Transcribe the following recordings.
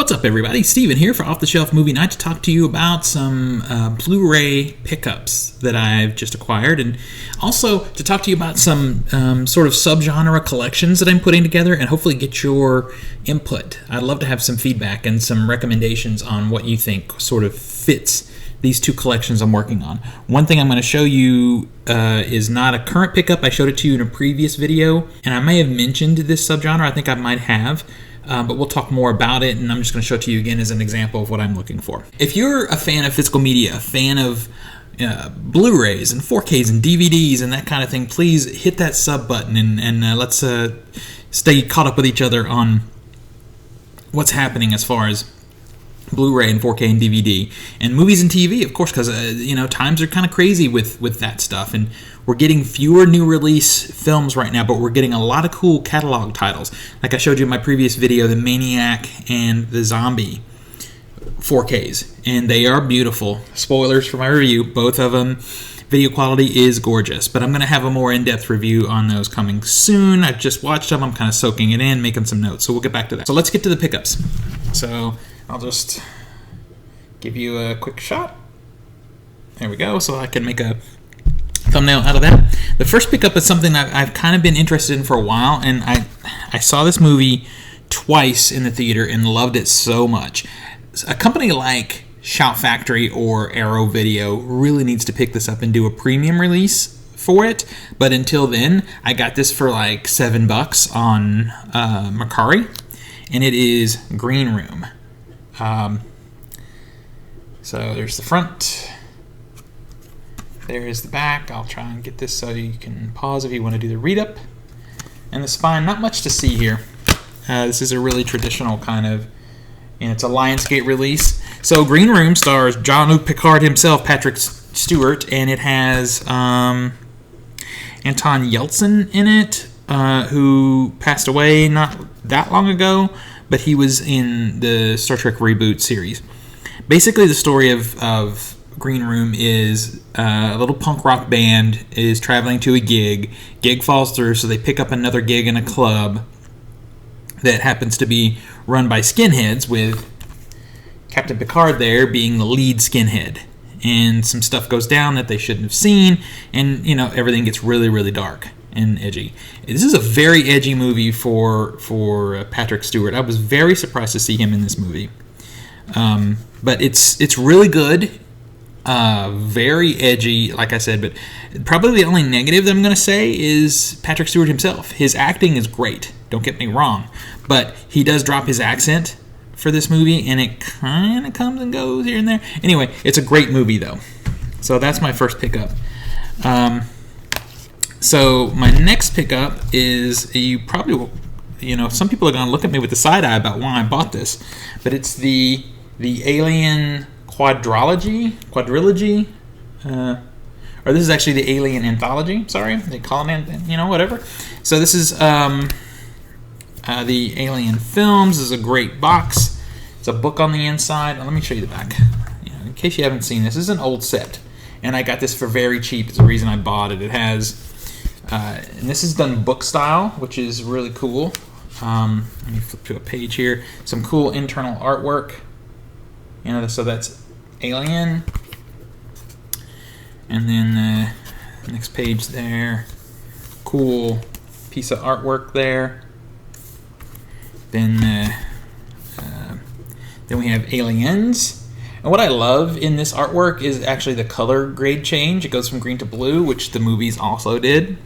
What's up, everybody? Steven here for Off the Shelf Movie Night to talk to you about some Blu-ray pickups that I've just acquired, and also to talk to you about some sort of subgenre collections that I'm putting together and hopefully get your input. I'd love to have some feedback and some recommendations on what you think sort of fits these two collections I'm working on. One thing I'm going to show you is not a current pickup. I showed it to you in a previous video, and I may have mentioned this subgenre. I think I might have. But we'll talk more about it, and I'm just going to show it to you again as an example of what I'm looking for. If you're a fan of physical media, a fan of Blu-rays and 4Ks and DVDs and that kind of thing, please hit that sub button and let's stay caught up with each other on what's happening as far as Blu-ray and 4K and DVD and movies and TV, of course, because times are kind of crazy with that stuff, and we're getting fewer new release films right now, but we're getting a lot of cool catalog titles. Like I showed you in my previous video, the Maniac and the Zombie 4Ks, and they are beautiful. Spoilers for my review, both of them. Video quality is gorgeous, but I'm going to have a more in-depth review on those coming soon. I've just watched them. I'm kind of soaking it in, making some notes, so we'll get back to that. So let's get to the pickups. So I'll just give you a quick shot. There we go, so I can make a thumbnail out of that. The first pickup is something I've kind of been interested in for a while, and I saw this movie twice in the theater and loved it so much. A company like Shout Factory or Arrow Video really needs to pick this up and do a premium release for it, but until then, I got this for like $7 on Mercari, and it is Green Room. So there's the front. There's the back. I'll try and get this so you can pause if you want to do the read-up. And the spine, not much to see here. This is a really traditional kind of, it's a Lionsgate release. So Green Room stars Jean-Luc Picard himself, Patrick Stewart, and it has Anton Yelchin in it, who passed away not that long ago, but he was in the Star Trek reboot series. Basically, the story of Green Room is a little punk rock band is traveling to a gig. Gig falls through, so they pick up another gig in a club that happens to be run by skinheads, with Captain Picard there being the lead skinhead. And some stuff goes down that they shouldn't have seen, and everything gets really, really dark and edgy. This is a very edgy movie for Patrick Stewart. I was very surprised to see him in this movie. But it's really good. Very edgy, like I said, but probably the only negative that I'm going to say is Patrick Stewart himself. His acting is great, don't get me wrong, but he does drop his accent for this movie, and it kind of comes and goes here and there. Anyway, it's a great movie, though. So that's my first pickup. So my next pickup is, you probably will, some people are going to look at me with the side eye about why I bought this, but it's the Alien Quadrilogy, or this is actually the Alien Anthology. Sorry, they call it, whatever. So this is the Alien films. This is a great box. It's a book on the inside. Let me show you the back. In case you haven't seen this is an old set, and I got this for very cheap. It's the reason I bought it. It has, and this is done book style, which is really cool. Let me flip to a page here. Some cool internal artwork. So that's Alien, and then the next page there, cool piece of artwork there. Then we have Aliens, and what I love in this artwork is actually the color grade change. It goes from green to blue, which the movies also did.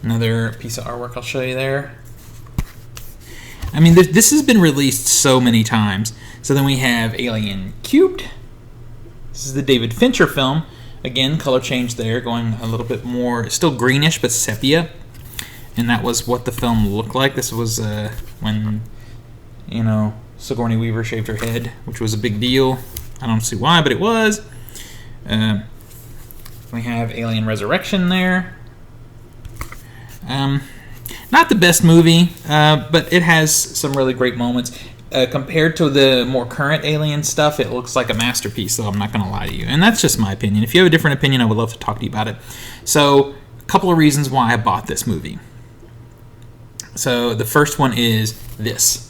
Another piece of artwork I'll show you there. I mean, this has been released so many times. So then we have Alien Cubed. This is the David Fincher film. Again, color change there, going a little bit more, still greenish, but sepia. And that was what the film looked like. This was when, Sigourney Weaver shaved her head, which was a big deal. I don't see why, but it was. We have Alien Resurrection there. Not the best movie, but it has some really great moments. Compared to the more current Alien stuff, it looks like a masterpiece, so I'm not going to lie to you. And that's just my opinion. If you have a different opinion, I would love to talk to you about it. So, a couple of reasons why I bought this movie. So, the first one is this.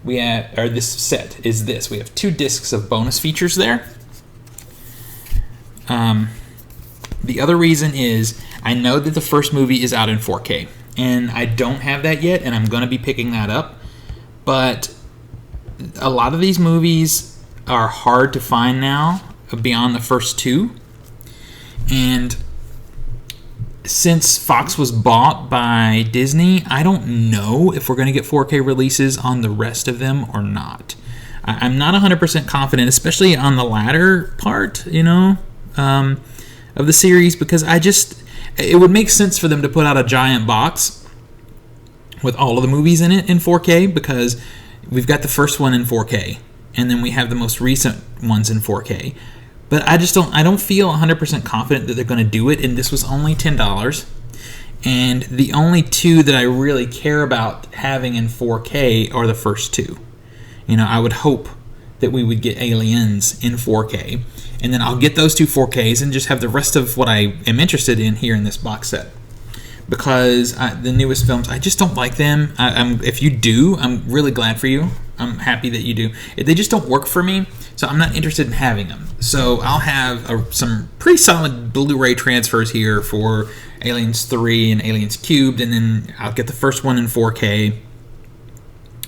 this set is this. We have 2 discs of bonus features there. The other reason is I know that the first movie is out in 4K, and I don't have that yet, and I'm going to be picking that up. But a lot of these movies are hard to find now beyond the first 2. And since Fox was bought by Disney, I don't know if we're going to get 4K releases on the rest of them or not. I'm not 100% confident, especially on the latter part, of the series, because it would make sense for them to put out a giant box with all of the movies in it in 4K, because we've got the first one in 4K, and then we have the most recent ones in 4K. But I don't feel 100% confident that they're going to do it, and this was only $10. And the only 2 that I really care about having in 4K are the first 2. I would hope that we would get Aliens in 4K, and then I'll get those 2 4Ks and just have the rest of what I am interested in here in this box set. Because the newest films, I just don't like them. If you do, I'm really glad for you. I'm happy that you do. They just don't work for me, so I'm not interested in having them. So I'll have some pretty solid Blu-ray transfers here for Aliens 3 and Aliens Cubed, and then I'll get the first one in 4K.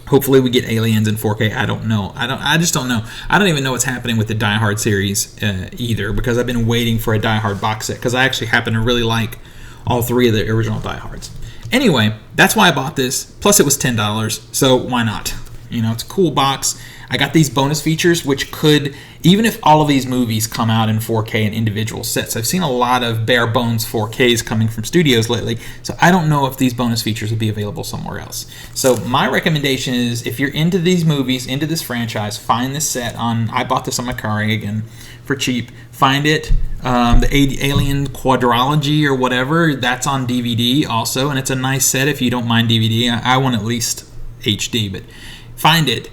Hopefully we get Aliens in 4K. I don't know. I just don't know. I don't even know what's happening with the Die Hard series either, because I've been waiting for a Die Hard box set, because I actually happen to really like all 3 of the original Die Hards. Anyway, that's why I bought this. Plus it was $10, so why not? It's a cool box. I got these bonus features, which could, even if all of these movies come out in 4K in individual sets, I've seen a lot of bare bones 4Ks coming from studios lately, so I don't know if these bonus features will be available somewhere else. So my recommendation is, if you're into these movies, into this franchise, find this set I bought this on Mercari again for cheap. Find it. The Alien Quadrilogy or whatever, that's on DVD also, and it's a nice set if you don't mind DVD. I want at least HD, but find it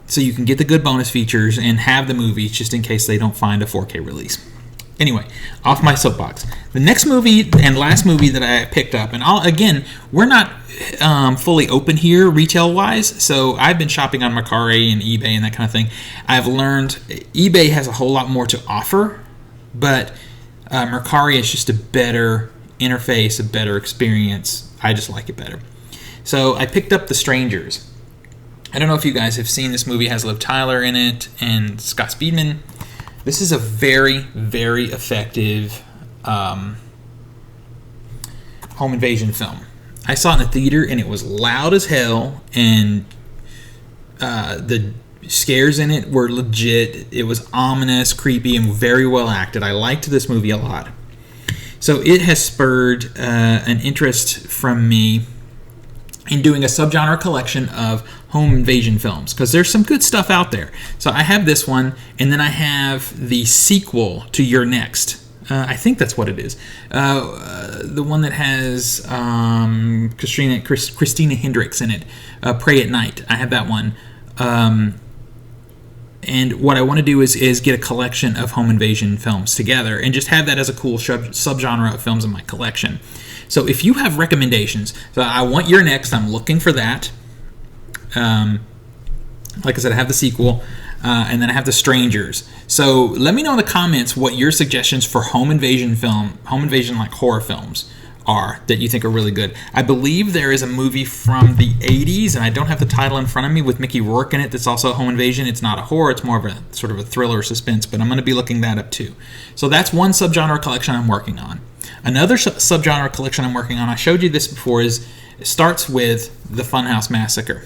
so you can get the good bonus features and have the movies just in case they don't find a 4K release. Anyway, off my soapbox. The next movie and last movie that I picked up, and again, we're not fully open here retail-wise, so I've been shopping on Mercari and eBay and that kind of thing. I've learned eBay has a whole lot more to offer, but Mercari is just a better interface, a better experience. I just like it better. So I picked up The Strangers. I don't know if you guys have seen this movie. It has Liv Tyler in it and Scott Speedman. This is a very, very effective home invasion film. I saw it in the theater, and it was loud as hell, and the scares in it were legit. It was ominous, creepy, and very well acted. I liked this movie a lot. So it has spurred an interest from me in doing a subgenre collection of home invasion films, because there's some good stuff out there. So I have this one, and then I have the sequel to You're Next. I think that's what it is. The one that has Christina Hendricks in it. Pray at Night. I have that one. And what I want to do is get a collection of home invasion films together and just have that as a cool subgenre of films in my collection. So if you have recommendations, so I want You're Next. I'm looking for that. Like I said, I have the sequel, and then I have The Strangers. So let me know in the comments what your suggestions for home invasion like horror films are that you think are really good. I believe there is a movie from the 80s, and I don't have the title in front of me, with Mickey Rourke in it that's also a home invasion. It's not a horror, it's more of a sort of a thriller suspense, but I'm going to be looking that up too. So that's one subgenre collection I'm working on. Another subgenre collection I'm working on, I showed you this before, it starts with the Funhouse Massacre.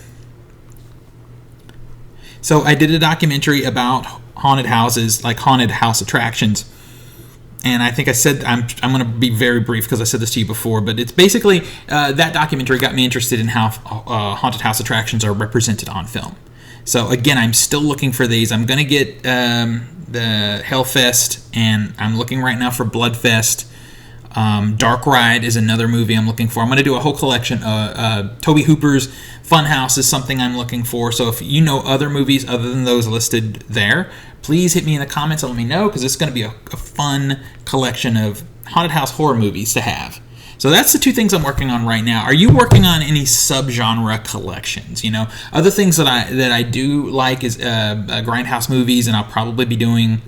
So I did a documentary about haunted houses, like haunted house attractions. And I think I said, I'm going to be very brief because I said this to you before, but it's basically, that documentary got me interested in how haunted house attractions are represented on film. So again, I'm still looking for these. I'm going to get the Hellfest, and I'm looking right now for Bloodfest. Dark Ride is another movie I'm looking for. I'm going to do a whole collection. Tobe Hooper's Funhouse is something I'm looking for. So if you know other movies other than those listed there, please hit me in the comments and let me know, because it's going to be a fun collection of haunted house horror movies to have. So that's the two things I'm working on right now. Are you working on any subgenre collections? Other things that I do like is grindhouse movies, and I'll probably be doing.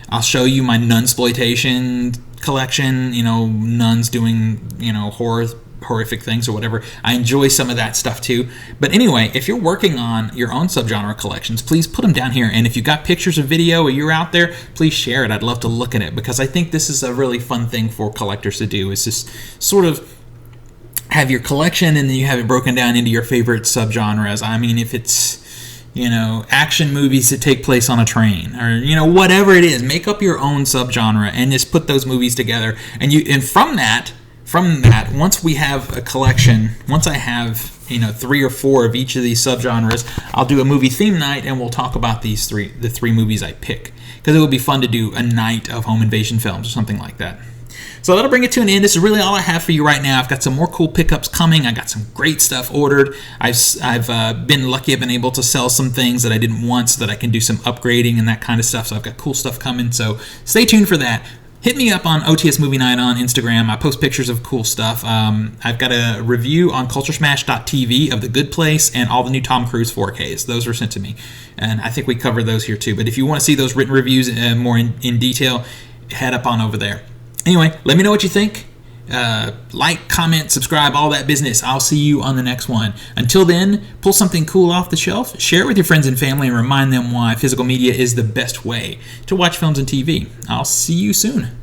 I'll show you my nunsploitation collection. Nuns doing horrific things or whatever. I enjoy some of that stuff too. But anyway, if you're working on your own subgenre collections, please put them down here. And if you got pictures or video or you're out there, please share it. I'd love to look at it, because I think this is a really fun thing for collectors to do. Is just sort of have your collection and then you have it broken down into your favorite subgenres. I mean, if it's action movies that take place on a train, or whatever it is, make up your own subgenre and just put those movies together. And from that, once we have a collection, once I have 3 or 4 of each of these subgenres, I'll do a movie theme night and we'll talk about the 3 movies I pick, because it would be fun to do a night of home invasion films or something like that. So that'll bring it to an end. This is really all I have for you right now. I've got some more cool pickups coming. I got some great stuff ordered. I've been lucky. I've been able to sell some things that I didn't want, so that I can do some upgrading and that kind of stuff. So I've got cool stuff coming. So stay tuned for that. Hit me up on OTS Movie Night on Instagram. I post pictures of cool stuff. I've got a review on culturesmash.tv of The Good Place and all the new Tom Cruise 4Ks. Those were sent to me, and I think we covered those here too. But if you want to see those written reviews more in detail, head up on over there. Anyway, let me know what you think. Like, comment, subscribe, all that business. I'll see you on the next one. Until then, pull something cool off the shelf, share it with your friends and family, and remind them why physical media is the best way to watch films and TV. I'll see you soon.